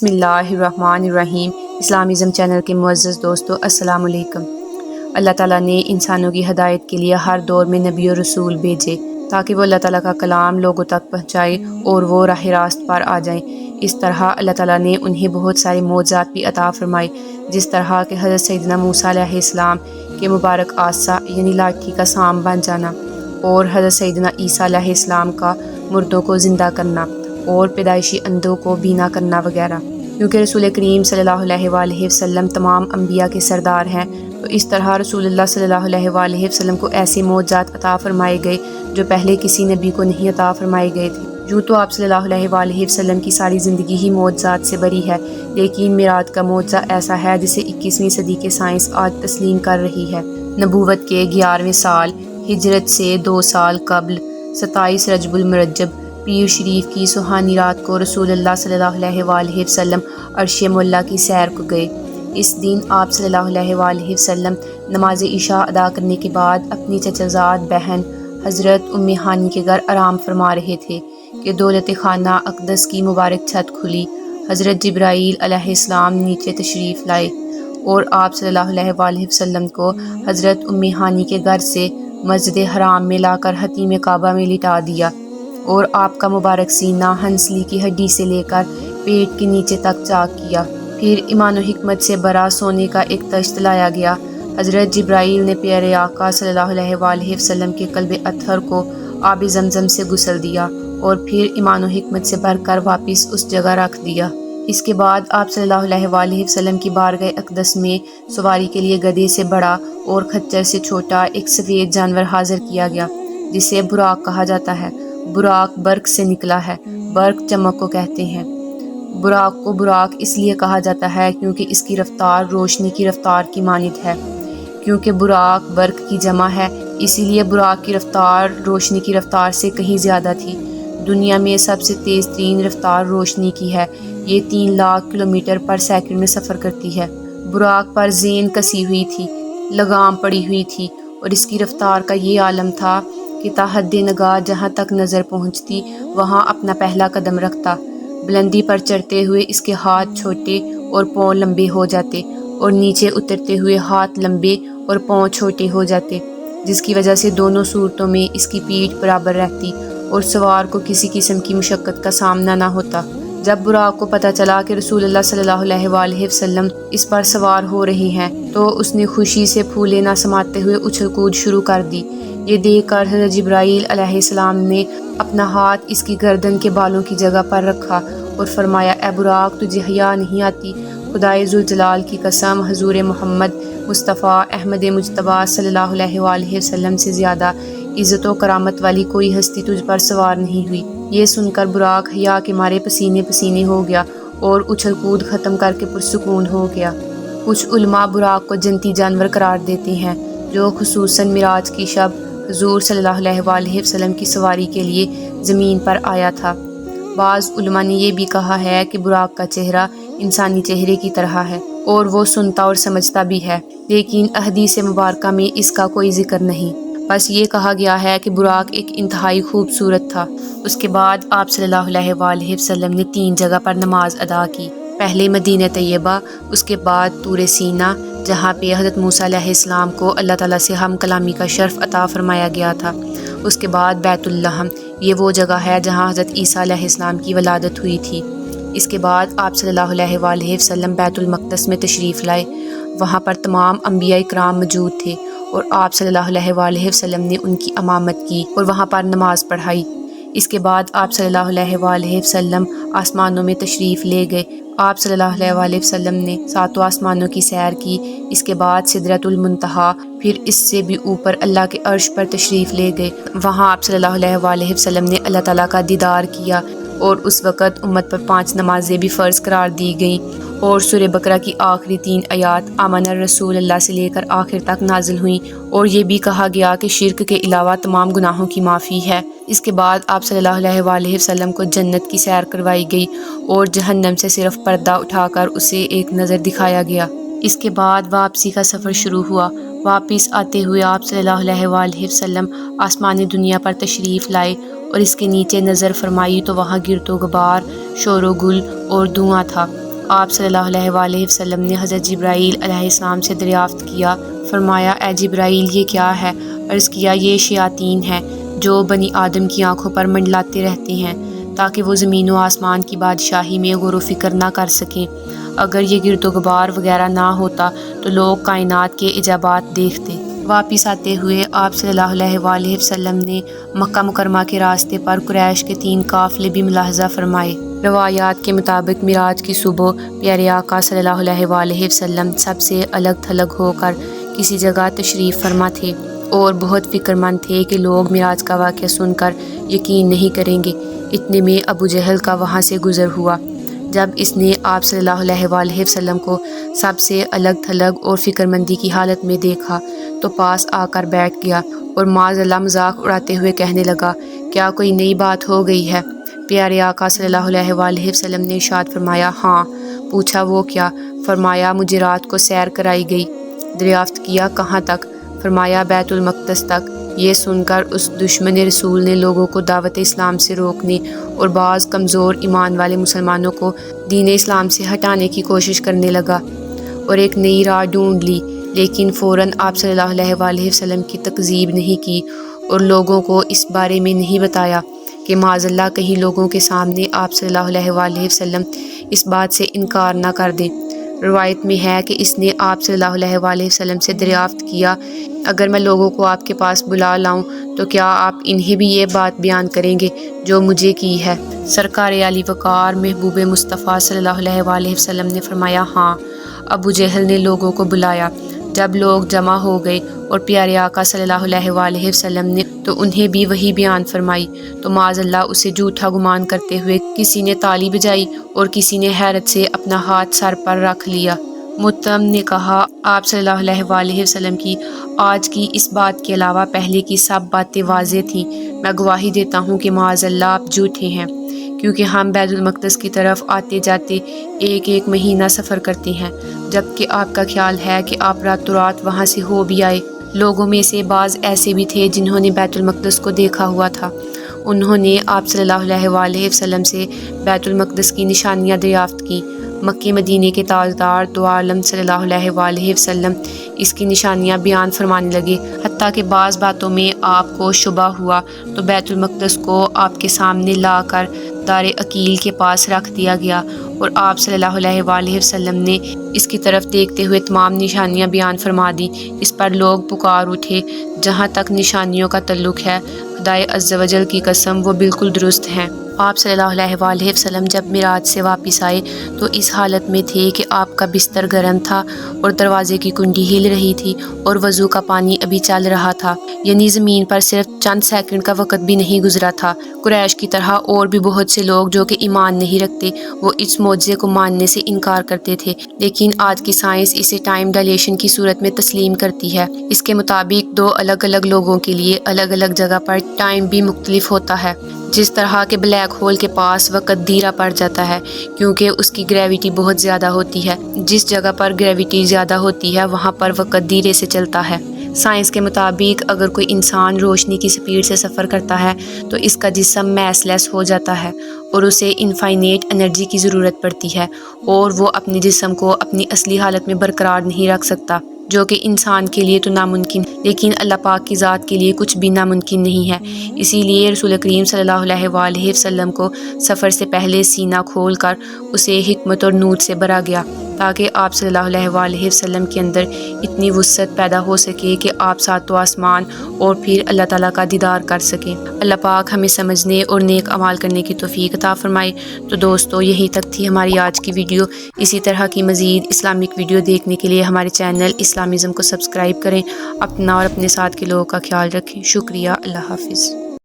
بسم اللہ الرحمن الرحیم۔ اسلامزم چینل کے معزز دوستو السلام علیکم۔ اللہ تعالیٰ نے انسانوں کی ہدایت کے لیے ہر دور میں نبی و رسول بھیجے تاکہ وہ اللہ تعالیٰ کا کلام لوگوں تک پہنچائے اور وہ راہ راست پر آ جائیں۔ اس طرح اللہ تعالیٰ نے انہیں بہت سارے معجزات بھی عطا فرمائے، جس طرح کہ حضرت سیدنا موسیٰ علیہ السلام کے مبارک عصا یعنی لاٹھی کا سام بن جانا، اور حضرت سیدنا عیسیٰ علیہ السلام کا مردوں کو زندہ کرنا اور پیدائشی اندھوں کو بینا کرنا وغیرہ۔ کیونکہ رسول کریم صلی اللہ علیہ وآلہ وسلم تمام انبیاء کے سردار ہیں، تو اس طرح رسول اللہ صلی اللہ علیہ وآلہ وسلم کو ایسے معجزات عطا فرمائے گئے جو پہلے کسی نبی کو نہیں عطا فرمائے گئے تھے۔ یوں تو آپ صلی اللہ علیہ وآلہ وسلم کی ساری زندگی ہی معجزات سے بری ہے، لیکن میراج کا معجزہ ایسا ہے جسے 21ویں صدی کے سائنس آج تسلیم کر رہی ہے۔ نبوت کے 11ویں سال ہجرت سے 2 سال قبل 27 رجب المرجب پیر شریف کی سہانی رات کو رسول اللہ صلی اللہ علیہ وآلہ وسلم عرش معلیٰ کی سیر کو گئے۔ اس دن آپ صلی اللہ علیہ وآلہ وسلم نماز عشاء ادا کرنے کے بعد اپنی چچا بہن حضرت ام ہانی کے گھر آرام فرما رہے تھے کہ دولت خانہ اقدس کی مبارک چھت کھلی۔ حضرت جبرائیل علیہ السلام نیچے تشریف لائے اور آپ صلی اللہ علیہ وآلہ وسلم کو حضرت ام ہانی کے گھر سے مسجد حرام میں لا کر حتیم کعبہ میں لٹا دیا، اور آپ کا مبارک سینہ ہنسلی کی ہڈی سے لے کر پیٹ کے نیچے تک چاک کیا۔ پھر ایمان و حکمت سے برا سونے کا ایک تشت لایا گیا۔ حضرت جبرائیل نے پیارے آقا صلی اللہ علیہ وآلہ وسلم کے قلب اطہر کو آب زمزم سے غسل دیا اور پھر ایمان و حکمت سے بھر کر واپس اس جگہ رکھ دیا۔ اس کے بعد آپ صلی اللہ علیہ وآلہ وسلم کی بارگاہ اقدس میں سواری کے لیے گدھے سے بڑا اور خچر سے چھوٹا ایک سفید جانور حاضر کیا گیا جسے براق کہا جاتا ہے۔ براق برق سے نکلا ہے۔ برق چمک کو کہتے ہیں۔ براق کو براق اس لیے کہا جاتا ہے کیونکہ اس کی رفتار روشنی کی رفتار کی مانند ہے۔ کیونکہ براق برق کی جمع ہے، اسی لیے براق کی رفتار روشنی کی رفتار سے کہیں زیادہ تھی۔ دنیا میں سب سے تیز ترین رفتار روشنی کی ہے، یہ 3 لاکھ کلومیٹر پر سیکنڈ میں سفر کرتی ہے۔ براق پر زین کسی ہوئی تھی، لگام پڑی ہوئی تھی، اور اس کی رفتار کا یہ عالم تھا کہ تا حد نگاہ جہاں تک نظر پہنچتی وہاں اپنا پہلا قدم رکھتا۔ بلندی پر چڑھتے ہوئے اس کے ہاتھ چھوٹے اور پاؤں لمبے ہو جاتے، اور نیچے اترتے ہوئے ہاتھ لمبے اور پاؤں چھوٹے ہو جاتے، جس کی وجہ سے دونوں صورتوں میں اس کی پیٹھ برابر رہتی اور سوار کو کسی قسم کی مشقت کا سامنا نہ ہوتا۔ جب براق کو پتہ چلا کہ رسول اللہ صلی اللہ علیہ وآلہ وسلم اس پر سوار ہو رہے ہیں تو اس نے خوشی سے پھولے نہ سماتے ہوئے اچھل کود شروع کر دی۔ یہ دیکھ کر حضرت جبرائیل علیہ السلام نے اپنا ہاتھ اس کی گردن کے بالوں کی جگہ پر رکھا اور فرمایا، اے براق، تجھے حیا نہیں آتی؟ خدائے ذوالجلال کی قسم، حضور محمد مصطفیٰ احمد مجتبیٰ صلی اللہ علیہ وآلہ وسلم سے زیادہ عزت و کرامت والی کوئی ہستی تجھ پر سوار نہیں ہوئی۔ یہ سن کر براق حیا کے مارے پسینے پسینے ہو گیا اور اچھل کود ختم کر کے پرسکون ہو گیا۔ کچھ علماء براق کو جنتی جانور قرار دیتے ہیں جو خصوصاً معراج کی شب حضور صلی اللہ علیہ وآلہ وسلم کی سواری کے لیے زمین پر آیا تھا۔ بعض علماء نے یہ بھی کہا ہے کہ براق کا چہرہ انسانی چہرے کی طرح ہے اور وہ سنتا اور سمجھتا بھی ہے، لیکن احادیث مبارکہ میں اس کا کوئی ذکر نہیں۔ بس یہ کہا گیا ہے کہ براق ایک انتہائی خوبصورت تھا۔ اس کے بعد آپ صلی اللہ علیہ وآلہ وسلم نے 3 جگہ پر نماز ادا کی۔ پہلے مدینہ طیبہ، اس کے بعد طور سینا جہاں پہ حضرت موسیٰ علیہ السلام کو اللہ تعالیٰ سے ہم کلامی کا شرف عطا فرمایا گیا تھا۔ اس کے بعد بیت اللحم، یہ وہ جگہ ہے جہاں حضرت عیسیٰ علیہ السلام کی ولادت ہوئی تھی۔ اس کے بعد آپ صلی اللہ علیہ وآلہ وسلم بیت المقدس میں تشریف لائے، وہاں پر تمام انبیاء کرام موجود تھے اور آپ صلی اللہ علیہ وآلہ وسلم نے ان کی امامت کی اور وہاں پر نماز پڑھائی۔ اس کے بعد آپ صلی اللہ علیہ وآلہ وسلم آسمانوں میں تشریف لے گئے۔ آپ صلی اللہ علیہ وآلہ وسلم نے 7 آسمانوں کی سیر کی۔ اس کے بعد سدرۃ المنتہا، پھر اس سے بھی اوپر اللہ کے عرش پر تشریف لے گئے۔ وہاں آپ صلی اللہ علیہ وآلہ وسلم نے اللہ تعالیٰ کا دیدار کیا، اور اس وقت امت پر 5 نمازیں بھی فرض قرار دی گئیں، اور سورہ بقرہ کی آخری 3 آیات آمن الرسول اللہ سے لے کر آخر تک نازل ہوئیں، اور یہ بھی کہا گیا کہ شرک کے علاوہ تمام گناہوں کی معافی ہے۔ اس کے بعد آپ صلی اللہ علیہ وآلہ وسلم کو جنت کی سیر کروائی گئی اور جہنم سے صرف پردہ اٹھا کر اسے ایک نظر دکھایا گیا۔ اس کے بعد واپسی کا سفر شروع ہوا۔ واپس آتے ہوئے آپ صلی اللہ علیہ وآلہ وسلم آسمانی دنیا پر تشریف لائے اور اس کے نیچے نظر فرمائی تو وہاں گرد و غبار، شور و گل اور دھواں تھا۔ آپ صلی اللہ علیہ وآلہ وسلم نے حضرت جبرائیل علیہ السلام سے دریافت کیا، فرمایا اے جبرائیل یہ کیا ہے؟ عرض کیا یہ شیاطین ہیں جو بنی آدم کی آنکھوں پر منڈلاتے رہتے ہیں تاکہ وہ زمین و آسمان کی بادشاہی میں غور و فکر نہ کر سکیں۔ اگر یہ گرد و غبار وغیرہ نہ ہوتا تو لوگ کائنات کے عجائبات دیکھتے۔ واپس آتے ہوئے آپ صلی اللہ علیہ وآلہ وسلم نے مکہ مکرمہ کے راستے پر قریش کے 3 قافلے بھی ملاحظہ فرمائے۔ روایات کے مطابق معراج کی صبح پیارے آقا صلی اللہ علیہ وآلہ وسلم سب سے الگ تھلگ ہو کر کسی جگہ تشریف فرما تھے اور بہت فکر مند تھے کہ لوگ معراج کا واقعہ سن کر یقین نہیں کریں گے۔ اتنے میں ابو جہل کا وہاں سے گزر ہوا۔ جب اس نے آپ صلی اللہ علیہ وآلہ وسلم کو سب سے الگ تھلگ اور فکر مندی کی حالت میں دیکھا تو پاس آ کر بیٹھ گیا اور معاذ اللہ مذاق اڑاتے ہوئے کہنے لگا، کیا کوئی نئی بات ہو گئی ہے؟ پیارے آقا صلی اللہ علیہ وآلہ وسلم نے ارشاد فرمایا، ہاں۔ پوچھا وہ کیا؟ فرمایا مجھے رات کو سیر کرائی گئی۔ دریافت کیا کہاں تک؟ فرمایا بیت المقدس تک۔ یہ سن کر اس دشمن رسول نے لوگوں کو دعوت اسلام سے روکنے اور بعض کمزور ایمان والے مسلمانوں کو دین اسلام سے ہٹانے کی کوشش کرنے لگا اور ایک نئی راہ ڈھونڈ لی، لیکن فوراً آپ صلی اللہ علیہ وآلہ وسلم کی تکذیب نہیں کی اور لوگوں کو اس بارے میں نہیں بتایا کہ معاذ اللہ کہیں لوگوں کے سامنے آپ صلی اللہ علیہ وآلہ وسلم اس بات سے انکار نہ کر دیں۔ روایت میں ہے کہ اس نے آپ صلی اللہ علیہ وآلہ وسلم سے دریافت کیا، اگر میں لوگوں کو آپ کے پاس بلا لاؤں تو کیا آپ انہیں بھی یہ بات بیان کریں گے جو مجھے کی ہے؟ سرکار علی وقار محبوب مصطفیٰ صلی اللہ علیہ وآلہ وسلم نے فرمایا، ہاں۔ ابو جہل نے لوگوں کو بلایا۔ جب لوگ جمع ہو گئے اور پیارے آقا صلی اللہ علیہ وآلہ وسلم نے تو انہیں بھی وہی بیان فرمائی تو معاذ اللہ اسے جھوٹا گمان کرتے ہوئے کسی نے تالی بجائی اور کسی نے حیرت سے اپنا ہاتھ سر پر رکھ لیا۔ متم نے کہا، آپ صلی اللہ علیہ وآلہ وسلم کی آج کی اس بات کے علاوہ پہلے کی سب باتیں واضح تھیں۔ میں گواہی دیتا ہوں کہ معاذ اللہ آپ جھوٹے ہیں، کیونکہ ہم بیت المقدس کی طرف آتے جاتے ایک مہینہ سفر کرتے ہیں، جبکہ آپ کا خیال ہے کہ آپ راتوں رات وہاں سے ہو بھی آئے۔ لوگوں میں سے بعض ایسے بھی تھے جنہوں نے بیت المقدس کو دیکھا ہوا تھا۔ انہوں نے آپ صلی اللہ علیہ وآلہ وسلم سے بیت المقدس کی نشانیاں دریافت کی۔ مکہ مدینے کے تاجدار دو عالم صلی اللہ علیہ وآلہ وسلم اس کی نشانیاں بیان فرمانے لگے، حتیٰ کہ بعض باتوں میں آپ کو شبہ ہوا تو بیت المقدس کو آپ کے سامنے لا کر دار عقیل کے پاس رکھ دیا گیا اور آپ صلی اللہ علیہ وآلہ وسلم نے اس کی طرف دیکھتے ہوئے تمام نشانیاں بیان فرما دیں۔ اس پر لوگ پکار اٹھے، جہاں تک نشانیوں کا تعلق ہے خدائے عز و جل کی قسم وہ بالکل درست ہیں۔ آپ صلی اللہ علیہ وآلہ وسلم جب معراج سے واپس آئے تو اس حالت میں تھے کہ آپ کا بستر گرم تھا اور دروازے کی کنڈی ہل رہی تھی اور وضو کا پانی ابھی چل رہا تھا، یعنی زمین پر صرف چند سیکنڈ کا وقت بھی نہیں گزرا تھا۔ قریش کی طرح اور بھی بہت سے لوگ جو کہ ایمان نہیں رکھتے وہ اس معجزے کو ماننے سے انکار کرتے تھے، لیکن آج کی سائنس اسے ٹائم ڈائلیشن کی صورت میں تسلیم کرتی ہے۔ اس کے مطابق 2 الگ الگ لوگوں کے لیے الگ الگ جگہ پر ٹائم بھی مختلف ہوتا ہے، جس طرح کے بلیک ہول کے پاس وقت دھیرا پڑ جاتا ہے کیونکہ اس کی گریویٹی بہت زیادہ ہوتی ہے۔ جس جگہ پر گریویٹی زیادہ ہوتی ہے وہاں پر وقت دھیرے سے چلتا ہے۔ سائنس کے مطابق اگر کوئی انسان روشنی کی سپیڈ سے سفر کرتا ہے تو اس کا جسم میس لیس ہو جاتا ہے اور اسے انفائنیٹ انرجی کی ضرورت پڑتی ہے اور وہ اپنے جسم کو اپنی اصلی حالت میں برقرار نہیں رکھ سکتا، جو کہ انسان کے لیے تو ناممکن، لیکن اللہ پاک کی ذات کے لیے کچھ بھی ناممکن نہیں ہے۔ اسی لیے رسول کریم صلی اللہ علیہ وآلہ وسلم کو سفر سے پہلے سینہ کھول کر اسے حکمت اور نور سے بھرا گیا تاکہ آپ صلی اللہ علیہ وآلہ وسلم کے اندر اتنی وسعت پیدا ہو سکے کہ آپ ساتوں آسمان اور پھر اللہ تعالیٰ کا دیدار کر سکیں۔ اللہ پاک ہمیں سمجھنے اور نیک اعمال کرنے کی توفیق عطا فرمائے۔ تو دوستو یہی تک تھی ہماری آج کی ویڈیو۔ اسی طرح کی مزید اسلامک ویڈیو دیکھنے کے لیے ہمارے چینل اسلامزم کو سبسکرائب کریں۔ اپنا اور اپنے ساتھ کے لوگوں کا خیال رکھیں۔ شکریہ۔ اللہ حافظ۔